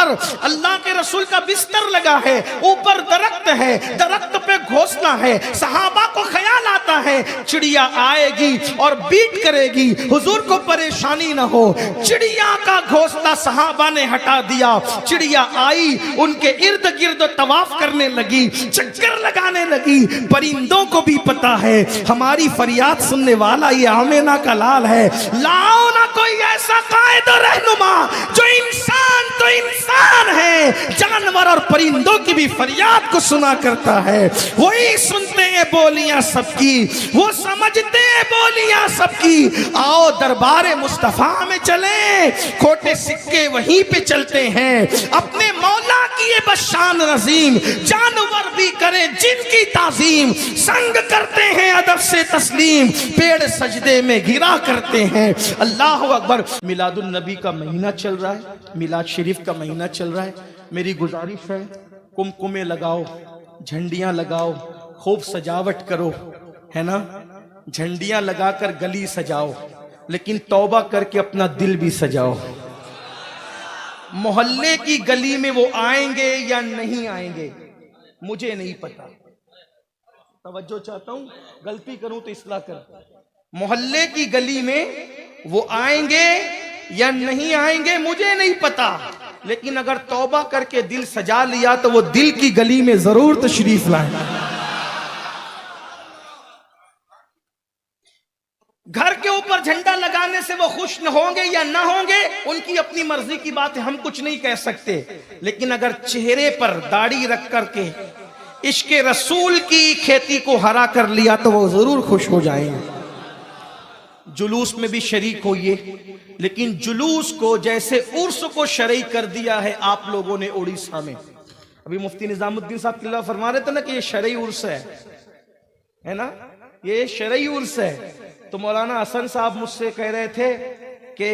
पर अल्लाह के रसूल का बिस्तर लगा है, ऊपर दरख्त है, दरख्त पे घोंसला है। सहाबा को ख्याल आता है चिड़िया आएगी और बीट करेगी, हुजूर को परेशानी ना हो। चिड़िया का घोंसला सहाबा ने हटा दिया, चिड़िया आई, उनके इर्द गिर्द तवाफ करने लगी, चक्कर लगाने लगी। परिंदों को भी पता है हमारी फरियाद सुनने वाला ये आमेना का लाल है। लाओ ना कोई ऐसा कायद और रहनुमा जो इंसान तो इंसान है, जानवर और परिंदों की भी फरियाद को सुना करता है। वही सुनते हैं बोलियां सबकी, वो समझते हैं बोलियां सबकी। आओ दरबारे मुस्तफा में चले, खोटे सिक्के वहीं पे चलते हैं। अपने मौला की ये बशान रजीम, जानवर भी करें जिनकी ताजीम, संग करते हैं अदब से तस्लीम, पेड़ सजदे में गिरा करते हैं। अल्लाह अकबर। मिलादुन नबी का महीना चल रहा है, मिलाद शरीफ का महीना चल रहा है। मेरी गुजारिश है कुमकुमे लगाओ, झंडियां लगाओ, खूब सजावट करो, है ना। झंडियां लगाकर गली सजाओ, लेकिन तौबा करके अपना दिल भी सजाओ। मोहल्ले की गली में वो आएंगे या नहीं आएंगे मुझे नहीं पता, तवज्जो चाहता हूं, गलती करूं तो इस्लाह कर। मोहल्ले की गली में वो आएंगे या नहीं आएंगे मुझे नहीं पता, लेकिन अगर तौबा करके दिल सजा लिया तो वो दिल की गली में जरूर तशरीफ लाएंगे। घर के ऊपर झंडा लगाने से वो खुश न होंगे या ना होंगे उनकी अपनी मर्जी की बात है, हम कुछ नहीं कह सकते। लेकिन अगर चेहरे पर दाढ़ी रख करके इश्क रसूल की खेती को हरा कर लिया तो वो जरूर खुश हो जाएंगे। जुलूस में भी शरीक होइए, लेकिन जुलूस को जैसे उर्स को शरई कर दिया है आप लोगों ने उड़ीसा में। अभी मुफ्ती निजामुद्दीन साहब किल्ला फरमा रहे थे ना कि ये शरई उर्स है ना, ये शरई उर्स है। तो मौलाना हसन साहब मुझसे कह रहे थे कि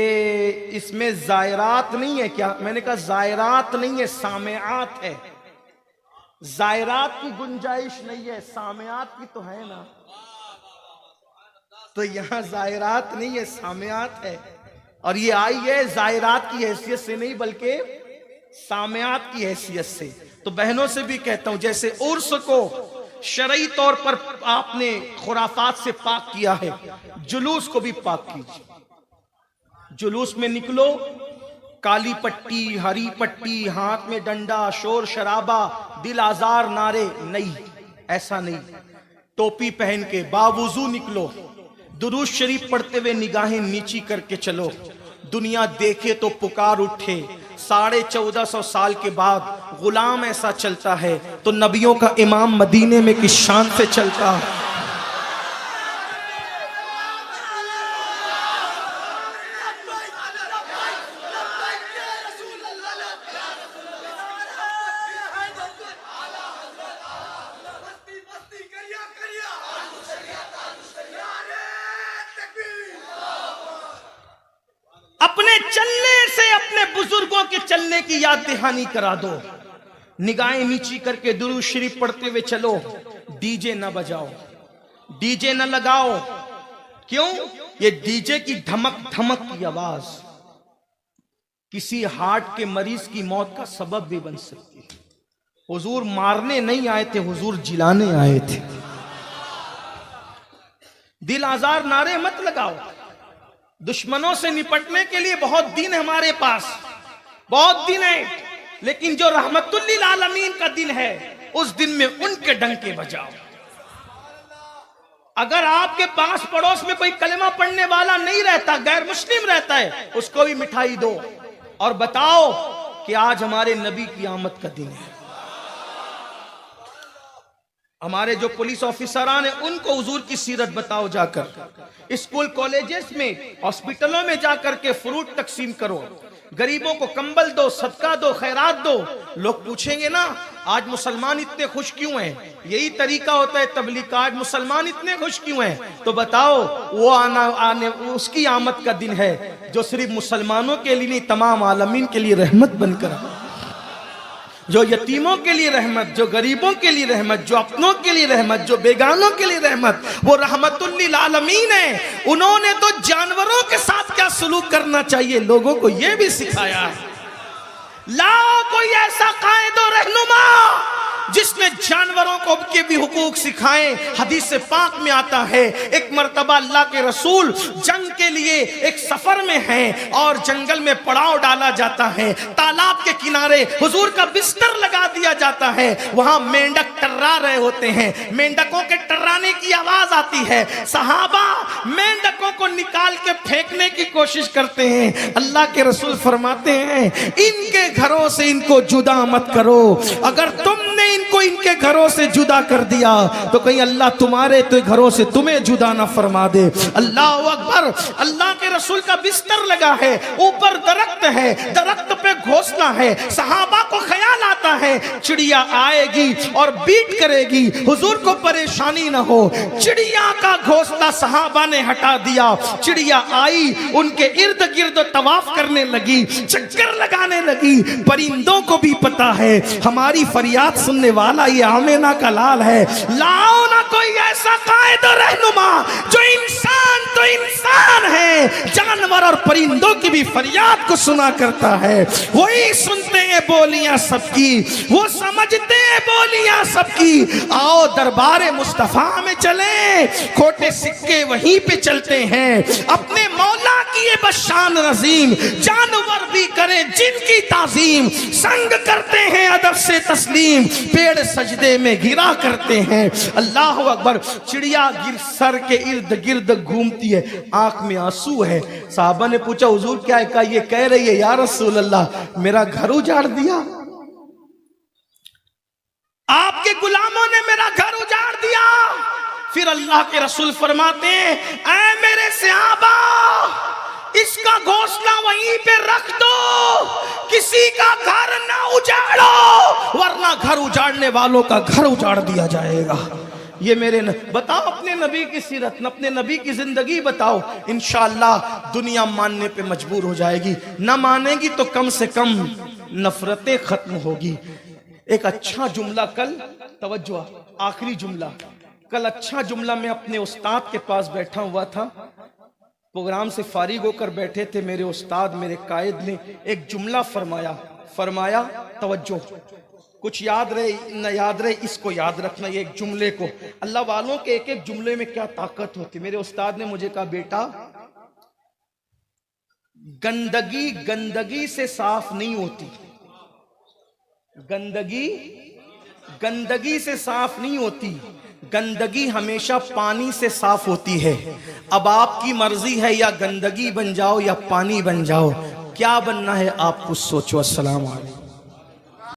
इसमें जायरात नहीं है क्या? मैंने कहा जायरात नहीं है, सामेआत है। जायरात की गुंजाइश नहीं है, सामेआत की तो है ना। तो यहां जायरात नहीं है, सामेआत है। और ये आई है जायरात की हैसियत से नहीं बल्कि सामेआत की हैसियत से। तो बहनों से भी कहता हूं, जैसे उर्स को शरई तौर पर आपने खुराफात से पाक किया है, जुलूस को भी पाक कीजिए। जुलूस में निकलो, काली पट्टी, हरी पट्टी, हाथ में डंडा, शोर शराबा, दिल आजार नारे नहीं, ऐसा नहीं। टोपी पहन के बावुजू निकलो, दुरूद शरीफ पढ़ते हुए निगाहें नीची करके चलो। दुनिया देखे तो पुकार उठे। 1450 साल के बाद गुलाम ऐसा चलता है तो नबियों का इमाम मदीने में किस शान से चलता है। अपने चलने से अपने बुजुर्गों के चलने की याद दहानी करा दो। निगाहें नीची करके दुरूद शरीफ पढ़ते हुए चलो। डीजे न बजाओ, डीजे न लगाओ। क्यों? ये डीजे की धमक धमक की आवाज किसी हार्ट के मरीज की मौत का सबब भी बन सकती है। हुजूर मारने नहीं आए थे, हुजूर जिलाने आए थे। दिल आजार नारे मत लगाओ। दुश्मनों से निपटने के लिए बहुत दिन है हमारे पास, बहुत दिन है, लेकिन जो रहमतुल्लिल आलमीन का दिन है उस दिन में उनके डंके बजाओ। अगर आपके पास पड़ोस में कोई कलमा पढ़ने वाला नहीं रहता, गैर मुस्लिम रहता है, उसको भी मिठाई दो और बताओ कि आज हमारे नबी की आमद का दिन है। हमारे जो पुलिस ऑफिसरान हैं उनको हुजूर की सीरत बताओ जाकर। स्कूल कॉलेजेस में, हॉस्पिटलों में जाकर के फ्रूट तकसीम करो, गरीबों को कंबल दो, सदका दो, खैरात दो। लोग पूछेंगे ना आज मुसलमान इतने खुश क्यों हैं? यही तरीका होता है तबलीग का, आज मुसलमान इतने खुश क्यों हैं? तो बताओ वो आने उसकी आमद का दिन है जो सिर्फ मुसलमानों के लिए नहीं तमाम आलमीन के लिए रहमत बनकर, जो यतीमों के लिए रहमत, जो गरीबों के लिए रहमत, जो अपनों के लिए रहमत, जो बेगानों के लिए रहमत, वो रहमतुल्लिल आलमीन है। उन्होंने तो जानवरों के साथ क्या सलूक करना चाहिए लोगों को ये भी सिखाया है। लाओ कोई ऐसा कायदो रहनुमा जिसने जानवरों को उनके भी हुकूक सिखाए। हदीस पाक में आता है एक मर्तबा अल्लाह के रसूल जंग के लिए एक सफर में हैं और जंगल में पड़ाव डाला जाता है। तालाब के किनारे हुजूर का बिस्तर लगा दिया जाता है। वहां मेंढक टर्रा रहे होते हैं, मेंढकों के टर्राने की आवाज आती है। सहाबा मेंढकों को निकाल के फेंकने की कोशिश करते हैं। अल्लाह के रसूल फरमाते हैं इनके घरों से इनको जुदा मत करो, अगर तुमने इनको इनके घरों से जुदा कर दिया तो कहीं अल्लाह तुम्हारे तो घरों से तुम्हें जुदा ना फरमा दे। अल्लाह अकबर। अल्लाह के रसूल का बिस्तर लगा है, ऊपर दरख्त है, दरख्त पे घोंसला है। सहाबा को ख्याल आता है चिड़िया आएगी और बीट करेगी, हुजूर को परेशानी ना हो। चिड़िया का घोंसला सहाबा ने हटा दिया। चिड़िया आई, उनके इर्द गिर्द तवाफ करने लगी, चक्कर लगाने लगी। परिंदों को भी पता है हमारी फरियाद सुनने वाला ये आमेना का लाल है। लाओ ना कोई ऐसा कायदा रहनुमा जो इंसान तो इंसान है, जानवर और परिंदों की भी फरियाद को सुना करता है। वही सुनते हैं बोलियां सबकी, वो समझते हैं बोलियां सबकी। आओ दरबारे मुस्तफा में चले, खोटे सिक्के वहीं पे चलते हैं। अपने मौला की ये बशान रजीम, जानवर भी करें जिनकी ताजीम, संग करते हैं अदब से तस्लीम, पेड़ सजदे में गिरा करते हैं। अल्लाह अकबर। चिड़िया सर के इर्द गिर्द घूमती है, आंख में आंसू है। साहबा ने पूछा हुजूर क्या है? कहा ये कह रही है या रसूल अल्लाह मेरा घर उजाड़ दिया, आपके गुलामों ने मेरा घर उजाड़ दिया। फिर अल्लाह के रसूल फरमाते हैं ऐ मेरे सहाबा, इसका घोंसला वहीं पे रख दो, किसी का घर ना उजाड़ो, वरना घर उजाड़ने वालों का घर उजाड़ दिया जाएगा। ये मेरे बताओ अपने नबी की सीरत, अपने नबी की जिंदगी बताओ, इंशाअल्लाह दुनिया मानने पे मजबूर हो जाएगी। ना मानेगी तो कम से कम नफरतें खत्म होगी। एक अच्छा जुमला कल, तवज्जो, आखिरी जुमला कल, अच्छा जुमला। मैं अपने उस्ताद के पास बैठा हुआ था, प्रोग्राम से फारिग होकर बैठे थे। मेरे उस्ताद, मेरे कायद ने एक जुमला फरमाया तवज्जो, कुछ याद रहे न याद रहे इसको याद रखना। ये एक जुमले को, अल्लाह वालों के एक एक जुमले में क्या ताकत होती। मेरे उस्ताद ने मुझे कहा बेटा गंदगी गंदगी से साफ नहीं होती, गंदगी गंदगी से साफ नहीं होती, गंदगी हमेशा पानी से साफ होती है। अब आपकी मर्जी है या गंदगी बन जाओ या पानी बन जाओ, क्या बनना है आप कुछ सोचो। अस्सलाम वालेकुम।